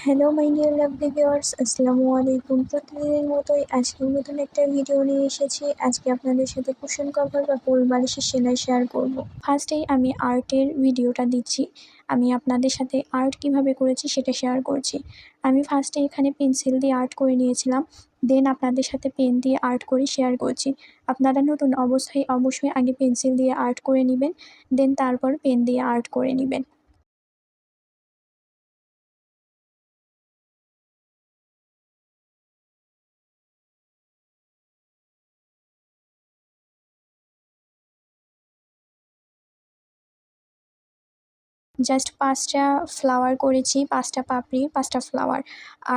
Hello my dear lovely viewers, আসসালামু আলাইকুম। প্রতিদিনের মতোই আজকের নতুন একটা ভিডিও নিয়ে এসেছি। আজকে আপনাদের সাথে কুশন কভার বা কোল বালিশের সেলাই শেয়ার করব। ফার্স্টেই আমি আর্টের ভিডিওটা দিচ্ছি। আমি আপনাদের সাথে আর্ট কিভাবে করেছি সেটা শেয়ার করছি। আমি ফার্স্টে এখানে পেন্সিল দিয়ে আর্ট করে নিয়েছিলাম, দেন আপনাদের সাথে পেন দিয়ে আর্ট করে শেয়ার করছি। আপনারা নতুন অবশ্যই আগে পেন্সিল দিয়ে আর্ট করে নেবেন, দেন তারপর পেন দিয়ে আর্ট করে নেবেন। জাস্ট ৫ টা ফ্লাওয়ার করেছি, ৫ টা পাপড়ি, ৫ টা ফ্লাওয়ার।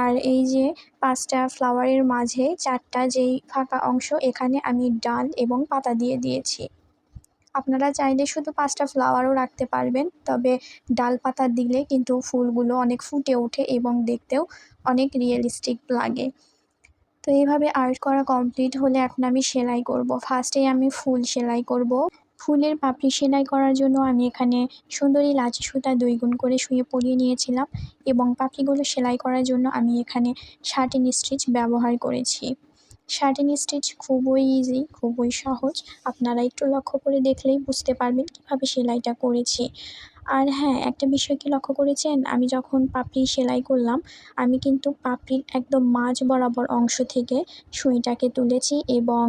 আর এই যে ৫ টা ফ্লাওয়ারের মাঝে ৪ টা যেই ফাঁকা অংশ, এখানে আমি ডাল এবং পাতা দিয়ে দিয়েছি। আপনারা চাইলে শুধু ৫ টা ফ্লাওয়ারও রাখতে পারবেন, তবে ডাল পাতা দিলে কিন্তু ফুলগুলো অনেক ফুটে ওঠে এবং দেখতেও অনেক রিয়েলিস্টিক লাগে। তো এইভাবে আর্ট করা কমপ্লিট হলে এখন আমি সেলাই করব। ফার্স্টেই আমি ফুল সেলাই করব। ফুলের পাপড়ি সেলাই করার জন্য আমি এখানে সুন্দরী লাচি সুতা ২ গুণ করে সুইয়ে পরিয়ে নিয়েছিলাম এবং পাপড়িগুলো সেলাই করার জন্য আমি এখানে শার্টিন স্টিচ ব্যবহার করেছি। শার্টিন স্টিচ খুবই ইজি, খুবই সহজ। আপনারা একটু লক্ষ্য করে দেখলেই বুঝতে পারবেন কীভাবে সেলাইটা করেছি। আর হ্যাঁ, একটা বিষয় কি লক্ষ্য করেছেন? আমি যখন পাপড়ি সেলাই করলাম, আমি কিন্তু পাপড়ির একদম মাঝ বরাবর অংশ থেকে সুইটাকে তুলেছি এবং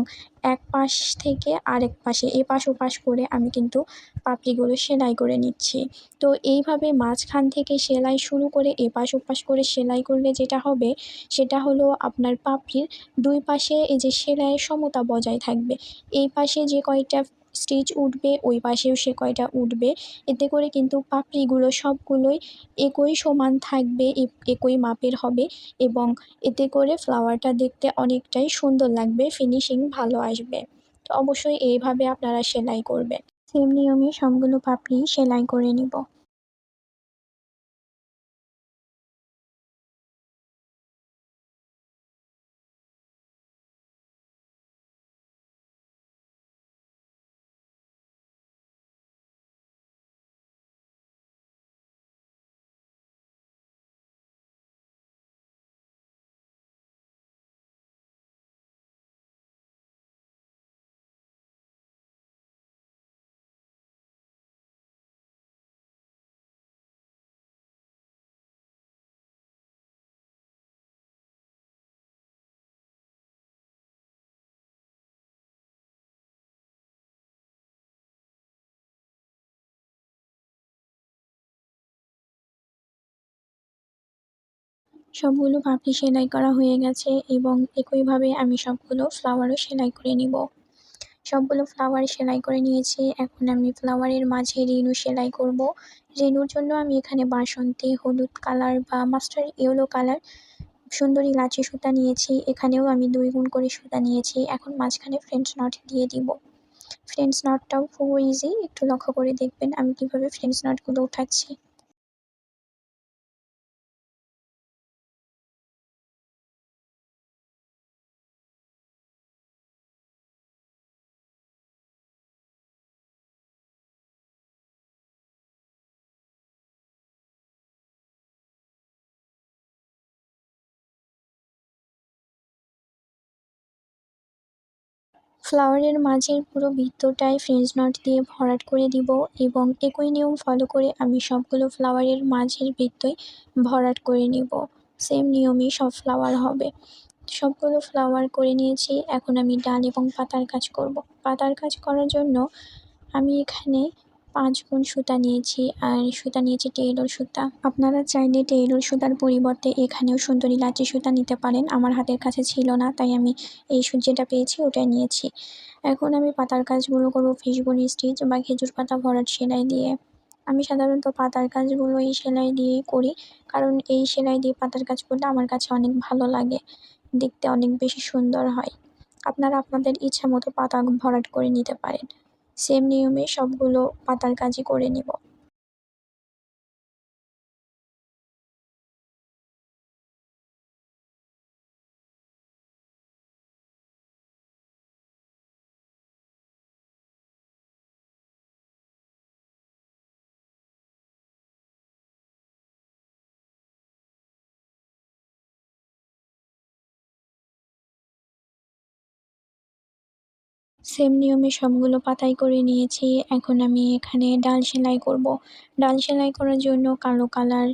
এক পাশ থেকে আরেক পাশে এপাশ ওপাশ করে আমি কিন্তু পাপড়িগুলো সেলাই করে নিচ্ছি। তো এইভাবে মাঝখান থেকে সেলাই শুরু করে এপাশ ওপাশ করে সেলাই করলে যেটা হবে, সেটা হলো আপনার পাপড়ির ২ পাশে এই যে সেলাইয়ের সমতা বজায় থাকবে। এই পাশে যে কয়টা স্টিচ উঠবে, ওই পাশেও সে কয়টা উঠবে। এতে করে কিন্তু পাপড়িগুলো সবগুলোই একই সমান থাকবে, একই মাপের হবে এবং এতে করে ফ্লাওয়ারটা দেখতে অনেকটাই সুন্দর লাগবে, ফিনিশিং ভালো আসবে। তো অবশ্যই এইভাবে আপনারা সেলাই করবেন। সেম নিয়মে সবগুলো পাপড়ি সেলাই করে নিব। সবগুলো পাপড়ি সেলাই করা হয়ে গেছে এবং একইভাবে আমি সবগুলো ফ্লাওয়ারও সেলাই করে নিব। সবগুলো ফ্লাওয়ার সেলাই করে নিয়েছি। এখন আমি ফ্লাওয়ারের মাঝে রেনু সেলাই করব। রেনুর জন্য আমি এখানে বাসন্তী, হলুদ কালার বা মাস্টার্ড ইয়েলো কালার সুন্দরী লাচি সুতা নিয়েছি। এখানেও আমি ২ গুণ করে সুতা নিয়েছি। এখন মাঝখানে ফ্রেঞ্চ নট দিয়ে দিব। ফ্রেঞ্চ নটটাও খুব ইজি, একটু লক্ষ্য করে দেখবেন আমি কিভাবে ফ্রেঞ্চ নটগুলো উঠাচ্ছি। ফ্লাওয়ারের মাঝের পুরো বৃত্তটায় ফ্রেঞ্চ নট দিয়ে ভরাট করে দিব এবং একই নিয়ম ফলো করে আমি সবগুলো ফ্লাওয়ারের মাঝের বৃত্তই ভরাট করে নিব। সেম নিয়মেই সব ফ্লাওয়ার হবে। সবগুলো ফ্লাওয়ার করে নিয়েছি। এখন আমি ডাল এবং পাতার কাজ করব। পাতার কাজ করার জন্য আমি এখানে ৫ গুণ সুতা নিয়েছি আর সুতা নিয়েছি টেইলর সুতা। আপনারা চাইলে টেইলর সুতার পরিবর্তে এখানেও সুন্দরী লাচি সুতা নিতে পারেন। আমার হাতের কাছে ছিল না, তাই আমি এই যেটা পেয়েছি ওটাই নিয়েছি। এখন আমি পাতার কাজগুলো করব ফিশবোন স্টিচ বা খেজুর পাতা ভরাট সেলাই দিয়ে। আমি সাধারণত পাতার কাজগুলো এই সেলাই দিয়েই করি, কারণ এই সেলাই দিয়ে পাতার কাজ করলে আমার কাছে অনেক ভালো লাগে, দেখতে অনেক বেশি সুন্দর হয়। আপনারা আপনাদের ইচ্ছা মতো পাতা ভরাট করে নিতে পারেন। সেম নিয়মে সবগুলো পাতার কাজই করে নিব। সেম নিয়মে সবগুলো পাতাই করে নিয়েছি। এখন আমি এখানে ডাল সেলাই করব। ডাল সেলাই করার জন্য কালো কালার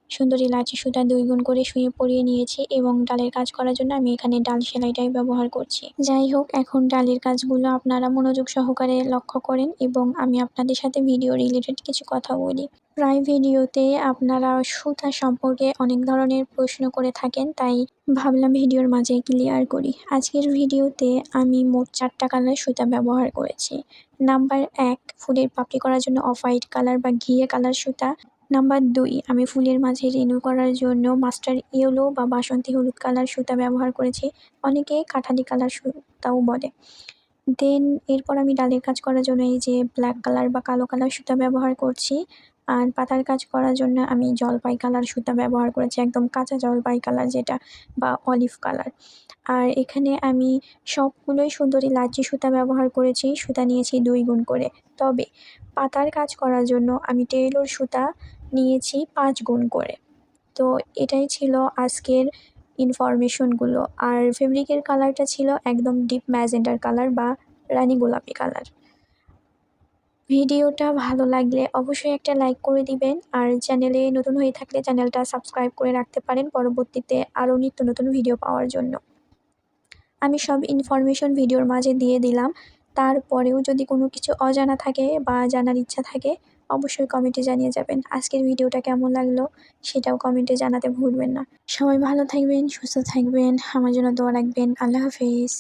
সুন্দরী লাচি সুতা 2 গুণ করে সুইয়ে পরিয়ে নিয়েছি এবং ডালের কাজ করার জন্য আমি এখানে ডাল সেলাইটাই ব্যবহার করছি। যাই হোক, এখন ডালের কাজগুলো আপনারা মনোযোগ সহকারে লক্ষ্য করেন এবং আমি আপনাদের সাথে ভিডিও রিলেটেড কিছু কথা বলি। প্রায় ভিডিওতে আপনারা সুতা সম্পর্কে অনেক ধরনের প্রশ্ন করে থাকেন, তাই ভাবলাম ভিডিওর মাঝে ক্লিয়ার করি। আজকের ভিডিওতে আমি মোট 4টা কালার সুতা ব্যবহার করেছি। নাম্বার 1, ফুলের পাপড়ি করার জন্য অফ হোয়াইট কালার বা ঘিয়ে কালার সুতা। নাম্বার 2, আমি ফুলের মাঝে রেনু করার জন্য মাস্টার ইয়েলো বা বাসন্তী হলুদ কালার সুতা ব্যবহার করেছি। অনেকে কাঠালি কালার সুতাও বলে। এরপর আমি ডালের কাজ করার জন্য এই যে ব্ল্যাক কালার বা কালো কালার সুতা ব্যবহার করছি। আর পাতার কাজ করার জন্য আমি জলপাই কালার সুতা ব্যবহার করেছি, একদম কাঁচা জলপাই কালার যেটা, বা অলিভ কালার। আর এখানে আমি সবগুলোই সুন্দরী লাচি সুতা ব্যবহার করেছি। সুতা নিয়েছি 2 গুণ করে। তবে পাতার কাজ করার জন্য আমি টেইলর সুতা নিয়েছি 5 গুণ করে। তো এটাই ছিল আজকের ইনফরমেশনগুলো। আর ফেব্রিকের কালারটা ছিল একদম ডিপ ম্যাজেন্ডার কালার বা রানী গোলাপি কালার। ভিডিওটা ভালো লাগলে অবশ্যই একটা লাইক করে দিবেন। আর চ্যানেলে নতুন হয়ে থাকলে চ্যানেলটা সাবস্ক্রাইব করে রাখতে পারেন পরবর্তীতে আরও নিত্য নতুন ভিডিও পাওয়ার জন্য। আমি সব ইনফরমেশন ভিডিওর মাঝে দিয়ে দিলাম। তারপরেও যদি কোনো কিছু অজানা থাকে বা জানার ইচ্ছা থাকে অবশ্যই কমেন্টে জানিয়ে যাবেন। আজকের ভিডিওটা কেমন লাগলো সেটাও কমেন্টে জানাতে ভুলবেন না। সবাই ভালো থাকবেন, সুস্থ থাকবেন, আমার জন্য দোয়া রাখবেন। আল্লাহ হাফেজ।